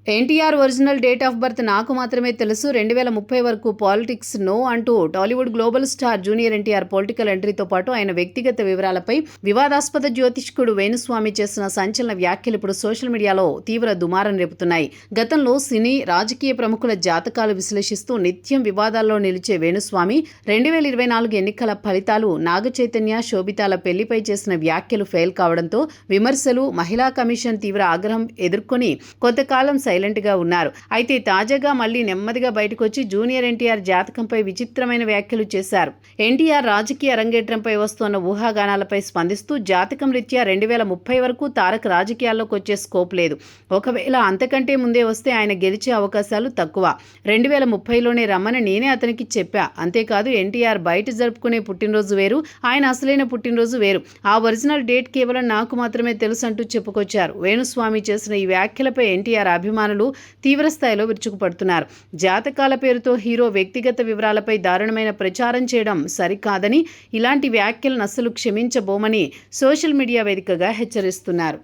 NTR original date of birth నాకు మాత్రమే తెలుసు 2030 వరకు పాలిటిక్స్ నో అంటూ Tollywood global star junior NTR political ఎంట్రీతో పాటు ఆయన వ్యక్తిగత వివరాలపై వివాదాస్పద జ్యోతిష్కుడు వేణుస్వామి చేసిన సంచలన వ్యాఖ్యలు ఇప్పుడు సోషల్ మీడియాలో తీవ్ర దుమారం రేపుతున్నాయి. గతంలో సినీ రాజకీయ ప్రముఖుల జాతకాలు విశ్లేషిస్తూ నిత్యం వివాదాల్లో నిలిచే వేణుస్వామి 2024 ఎన్నికల ఫలితాలు నాగచైతన్య శోభితాల పెళ్లిపై చేసిన వ్యాఖ్యలు ఫెయిల్ కావడంతో విమర్శలు మహిళా కమిషన్ తీవ్ర ఆగ్రహం ఎదుర్కొని కొంతకాలం సైలెంట్గా ఉన్నారు. అయితే తాజాగా మళ్లీ నెమ్మదిగా బయటకు వచ్చి జూనియర్ ఎన్టీఆర్ జాతకంపై విచిత్రమైన వ్యాఖ్యలు చేశారు. ఎన్టీఆర్ రాజకీయ అరంగేట్రంపై వస్తున్న ఊహాగానాలపై స్పందిస్తూ జాతకం రీత్యా 2030 వరకు తారక్ రాజకీయాల్లోకి వచ్చే స్కోప్ లేదు. ఒకవేళ అంతకంటే ముందే వస్తే ఆయన గెలిచే అవకాశాలు తక్కువ. 2030లోనే రమ్మని నేనే అతనికి చెప్పా. అంతేకాదు ఎన్టీఆర్ బయట జరుపుకునే పుట్టినరోజు వేరు, ఆయన అసలైన పుట్టినరోజు వేరు. ఆ ఒరిజినల్ డేట్ కేవలం నాకు మాత్రమే తెలుసు అంటూ చెప్పుకొచ్చారు. వేణుస్వామి చేసిన ఈ వ్యాఖ్యలపై ఎన్టీఆర్ అభిమానులు తీవ్రస్థాయిలో విరుచుకుపడుతున్నారు. జాతకాల పేరుతో హీరో వ్యక్తిగత వివరాలపై దారుణమైన ప్రచారం చేయడం సరికాదని, ఇలాంటి వ్యాఖ్యలను అస్సలు క్షమించబోమని సోషల్ మీడియా వేదికగా హెచ్చరిస్తున్నారు.